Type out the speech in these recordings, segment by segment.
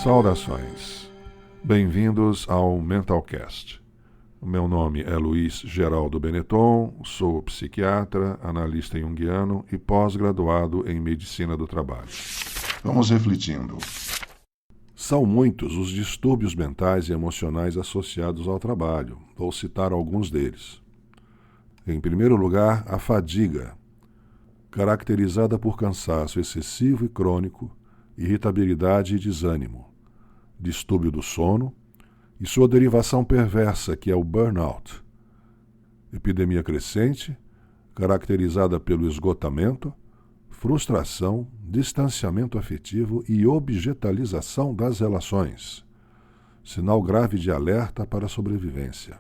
Saudações. Bem-vindos ao Mentalcast. Meu nome é Luiz Geraldo Benetton, sou psiquiatra, analista junguiano e pós-graduado em Medicina do Trabalho. Vamos refletindo. São muitos os distúrbios mentais e emocionais associados ao trabalho. Vou citar alguns deles. Em primeiro lugar, a fadiga, caracterizada por cansaço excessivo e crônico, irritabilidade e desânimo, distúrbio do sono e sua derivação perversa, que é o burnout. Epidemia crescente, caracterizada pelo esgotamento, frustração, distanciamento afetivo e objetalização das relações. Sinal grave de alerta para a sobrevivência.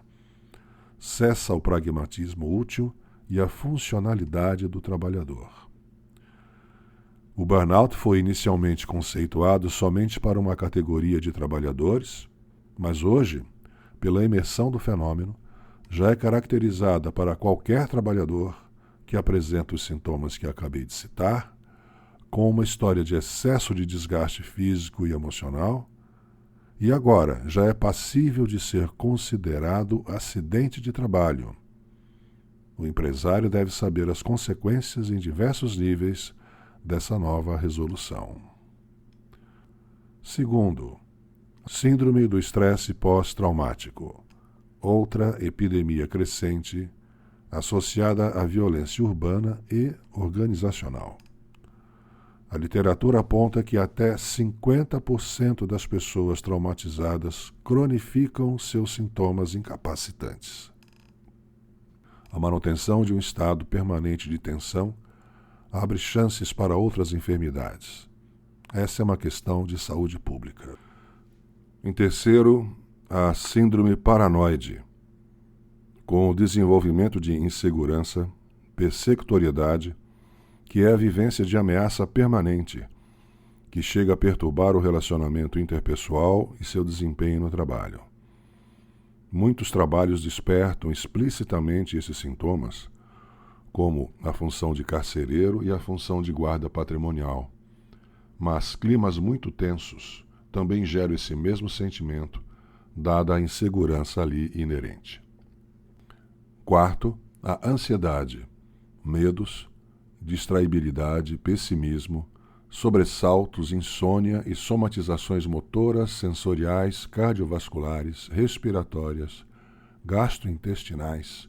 Cessa o pragmatismo útil e a funcionalidade do trabalhador. O burnout foi inicialmente conceituado somente para uma categoria de trabalhadores, mas hoje, pela imersão do fenômeno, já é caracterizada para qualquer trabalhador que apresenta os sintomas que acabei de citar, com uma história de excesso de desgaste físico e emocional, e agora já é passível de ser considerado acidente de trabalho. O empresário deve saber as consequências em diversos níveis dessa nova resolução. Segundo, síndrome do estresse pós-traumático, outra epidemia crescente associada à violência urbana e organizacional. A literatura aponta que até 50% das pessoas traumatizadas cronificam seus sintomas incapacitantes. A manutenção de um estado permanente de tensão abre chances para outras enfermidades. Essa é uma questão de saúde pública. Em terceiro, a síndrome paranoide, com o desenvolvimento de insegurança, persecutoriedade, que é a vivência de ameaça permanente, que chega a perturbar o relacionamento interpessoal e seu desempenho no trabalho. Muitos trabalhos despertam explicitamente esses sintomas, como a função de carcereiro e a função de guarda patrimonial. Mas climas muito tensos também geram esse mesmo sentimento, dada a insegurança ali inerente. Quarto, a ansiedade, medos, distraibilidade, pessimismo, sobressaltos, insônia e somatizações motoras, sensoriais, cardiovasculares, respiratórias, gastrointestinais,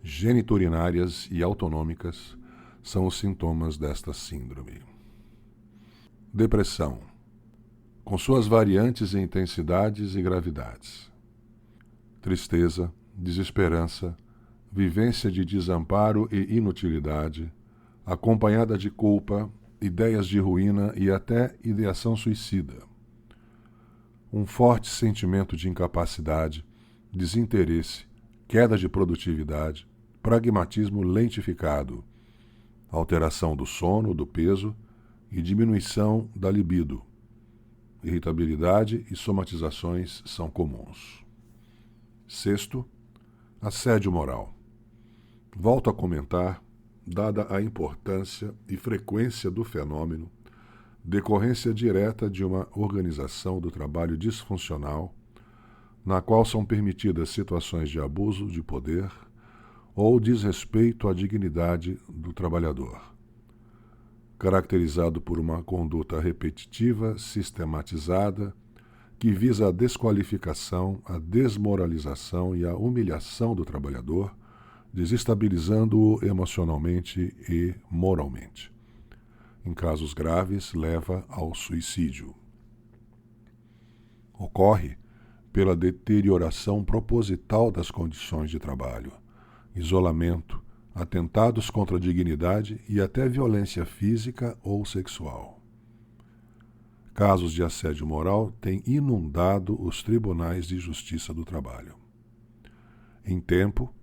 geniturinárias e autonômicas são os sintomas desta síndrome. Depressão, com suas variantes em intensidades e gravidades. Tristeza, desesperança, vivência de desamparo e inutilidade, acompanhada de culpa, ideias de ruína e até ideação suicida. Um forte sentimento de incapacidade, desinteresse, queda de produtividade, pragmatismo lentificado, alteração do sono, do peso e diminuição da libido. Irritabilidade e somatizações são comuns. Sexto, assédio moral. Volto a comentar, dada a importância e frequência do fenômeno, decorrência direta de uma organização do trabalho disfuncional, na qual são permitidas situações de abuso de poder ou desrespeito à dignidade do trabalhador, caracterizado por uma conduta repetitiva, sistematizada, que visa a desqualificação, a desmoralização e a humilhação do trabalhador, desestabilizando-o emocionalmente e moralmente. Em casos graves, leva ao suicídio. Ocorre pela deterioração proposital das condições de trabalho, isolamento, atentados contra a dignidade e até violência física ou sexual. Casos de assédio moral têm inundado os tribunais de justiça do trabalho. Em tempo,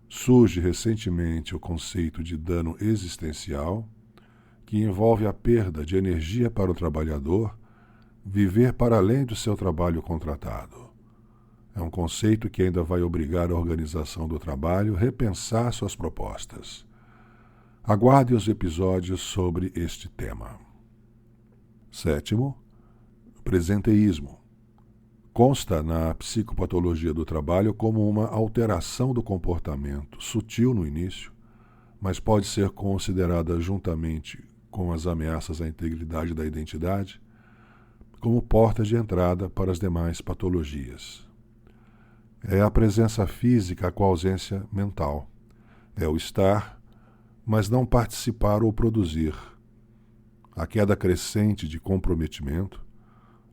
surge recentemente o conceito de dano existencial, que envolve a perda de energia para o trabalhador viver para além do seu trabalho contratado. É um conceito que ainda vai obrigar a organização do trabalho a repensar suas propostas. Aguarde os episódios sobre este tema. Sétimo, presenteísmo. Consta na psicopatologia do trabalho como uma alteração do comportamento, sutil no início, mas pode ser considerada juntamente com as ameaças à integridade da identidade como porta de entrada para as demais patologias. É a presença física com a ausência mental. É o estar, mas não participar ou produzir. A queda crescente de comprometimento,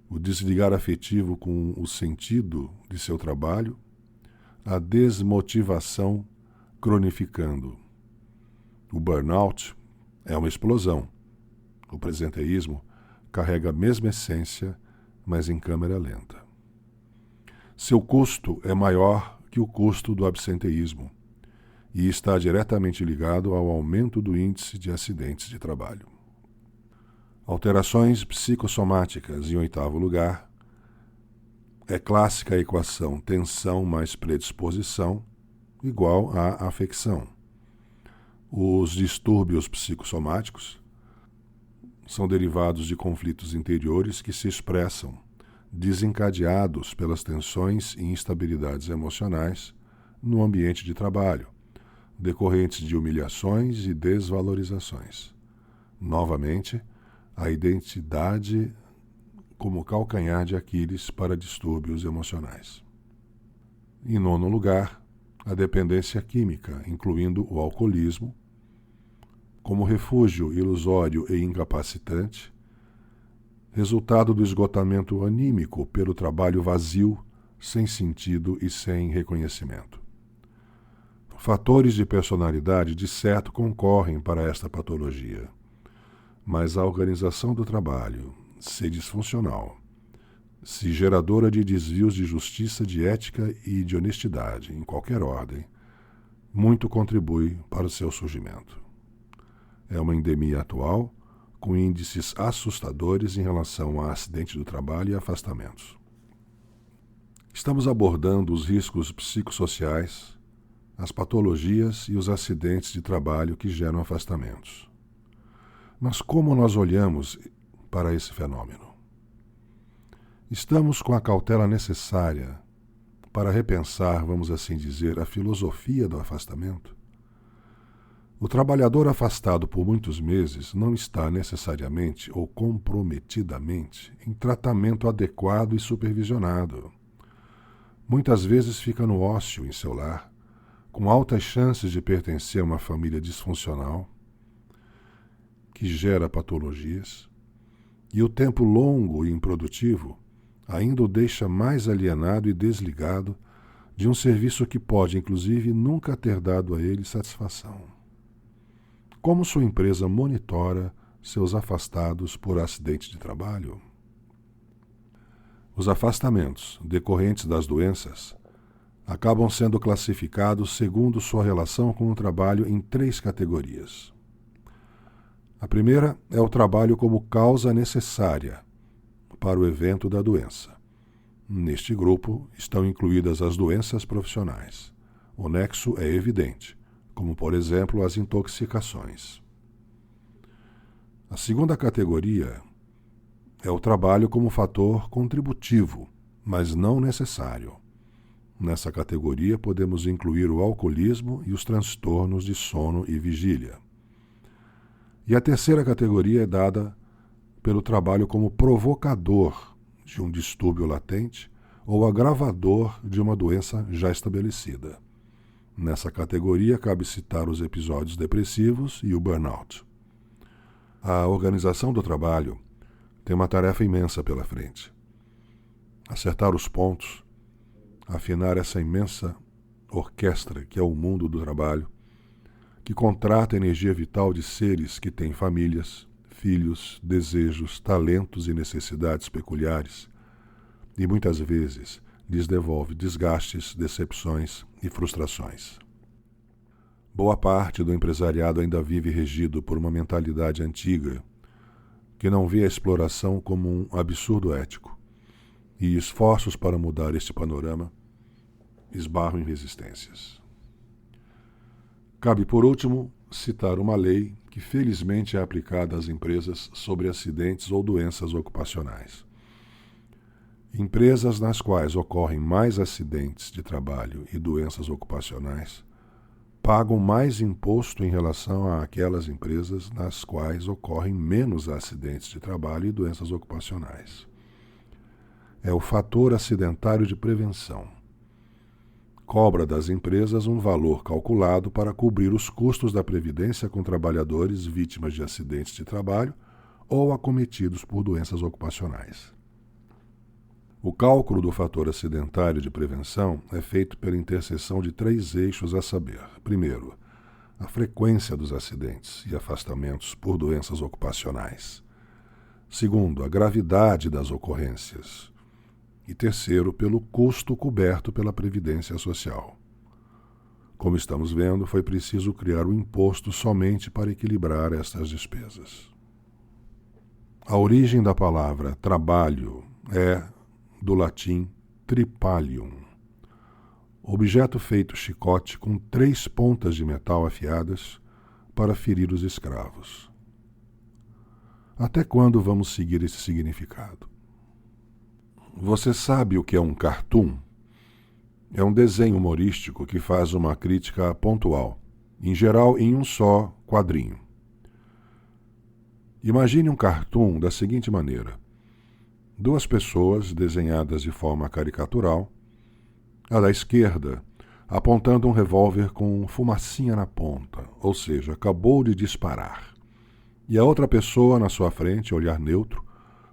o desligar afetivo com o sentido de seu trabalho, a desmotivação cronificando. O burnout é uma explosão. O presenteísmo carrega a mesma essência, mas em câmera lenta. Seu custo é maior que o custo do absenteísmo e está diretamente ligado ao aumento do índice de acidentes de trabalho. Alterações psicossomáticas, em 8º lugar, é clássica a equação tensão mais predisposição igual a afecção. Os distúrbios psicossomáticos são derivados de conflitos interiores que se expressam, desencadeados pelas tensões e instabilidades emocionais no ambiente de trabalho, decorrentes de humilhações e desvalorizações. Novamente, a identidade como calcanhar de Aquiles para distúrbios emocionais. Em 9º lugar, a dependência química, incluindo o alcoolismo, como refúgio ilusório e incapacitante, resultado do esgotamento anímico pelo trabalho vazio, sem sentido e sem reconhecimento. Fatores de personalidade, de certo, concorrem para esta patologia, mas a organização do trabalho, se disfuncional, se geradora de desvios de justiça, de ética e de honestidade, em qualquer ordem, muito contribui para o seu surgimento. É uma endemia atual, com índices assustadores em relação a acidente do trabalho e afastamentos. Estamos abordando os riscos psicossociais, as patologias e os acidentes de trabalho que geram afastamentos. Mas como nós olhamos para esse fenômeno? Estamos com a cautela necessária para repensar, vamos assim dizer, a filosofia do afastamento? O trabalhador afastado por muitos meses não está necessariamente ou comprometidamente em tratamento adequado e supervisionado. Muitas vezes fica no ócio em seu lar, com altas chances de pertencer a uma família disfuncional, que gera patologias, e o tempo longo e improdutivo ainda o deixa mais alienado e desligado de um serviço que pode, inclusive, nunca ter dado a ele satisfação. Como sua empresa monitora seus afastados por acidente de trabalho? Os afastamentos decorrentes das doenças acabam sendo classificados segundo sua relação com o trabalho em 3 categorias. A primeira é o trabalho como causa necessária para o evento da doença. Neste grupo estão incluídas as doenças profissionais. O nexo é evidente, como, por exemplo, as intoxicações. A segunda categoria é o trabalho como fator contributivo, mas não necessário. Nessa categoria podemos incluir o alcoolismo e os transtornos de sono e vigília. E a terceira categoria é dada pelo trabalho como provocador de um distúrbio latente ou agravador de uma doença já estabelecida. Nessa categoria cabe citar os episódios depressivos e o burnout. A organização do trabalho tem uma tarefa imensa pela frente. Acertar os pontos, afinar essa imensa orquestra que é o mundo do trabalho, que contrata a energia vital de seres que têm famílias, filhos, desejos, talentos e necessidades peculiares, e muitas vezes lhes devolve desgastes, decepções e frustrações. Boa parte do empresariado ainda vive regido por uma mentalidade antiga, que não vê a exploração como um absurdo ético, e esforços para mudar este panorama esbarram em resistências. Cabe, por último, citar uma lei que felizmente é aplicada às empresas sobre acidentes ou doenças ocupacionais. Empresas nas quais ocorrem mais acidentes de trabalho e doenças ocupacionais pagam mais imposto em relação àquelas empresas nas quais ocorrem menos acidentes de trabalho e doenças ocupacionais. É o fator acidentário de prevenção. Cobra das empresas um valor calculado para cobrir os custos da previdência com trabalhadores vítimas de acidentes de trabalho ou acometidos por doenças ocupacionais. O cálculo do fator acidentário de prevenção é feito pela interseção de 3 eixos a saber: primeiro, a frequência dos acidentes e afastamentos por doenças ocupacionais; segundo, a gravidade das ocorrências; e terceiro, pelo custo coberto pela Previdência Social. Como estamos vendo, foi preciso criar o imposto somente para equilibrar estas despesas. A origem da palavra trabalho é do latim tripalium, objeto feito chicote com 3 pontas de metal afiadas para ferir os escravos. Até quando vamos seguir esse significado? Você sabe o que é um cartoon? É um desenho humorístico que faz uma crítica pontual, em geral em um só quadrinho. Imagine um cartoon da seguinte maneira: 2 pessoas desenhadas de forma caricatural, a da esquerda apontando um revólver com fumacinha na ponta, ou seja, acabou de disparar, e a outra pessoa na sua frente, olhar neutro,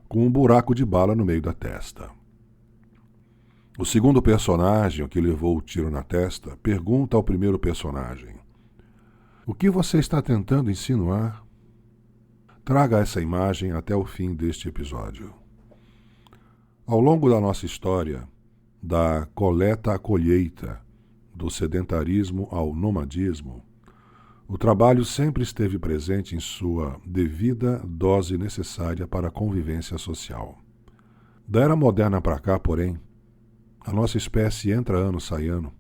com um buraco de bala no meio da testa. O segundo personagem, o que levou o tiro na testa, pergunta ao primeiro personagem: "O que você está tentando insinuar?" Traga essa imagem até o fim deste episódio. Ao longo da nossa história, da coleta à colheita, do sedentarismo ao nomadismo, o trabalho sempre esteve presente em sua devida dose necessária para a convivência social. Da era moderna para cá, porém, a nossa espécie entra ano sai ano,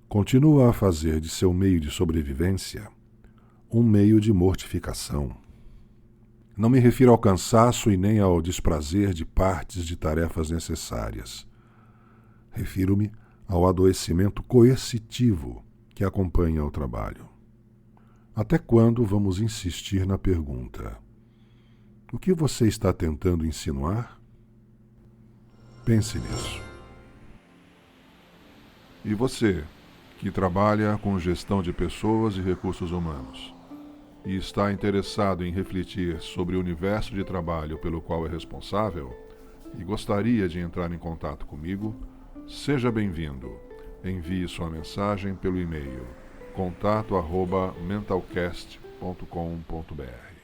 continua a fazer de seu meio de sobrevivência um meio de mortificação. Não me refiro ao cansaço e nem ao desprazer de partes de tarefas necessárias. Refiro-me ao adoecimento coercitivo que acompanha o trabalho. Até quando vamos insistir na pergunta: o que você está tentando insinuar? Pense nisso. E você, que trabalha com gestão de pessoas e recursos humanos, e está interessado em refletir sobre o universo de trabalho pelo qual é responsável e gostaria de entrar em contato comigo, seja bem-vindo. Envie sua mensagem pelo e-mail contato@mentalcast.com.br.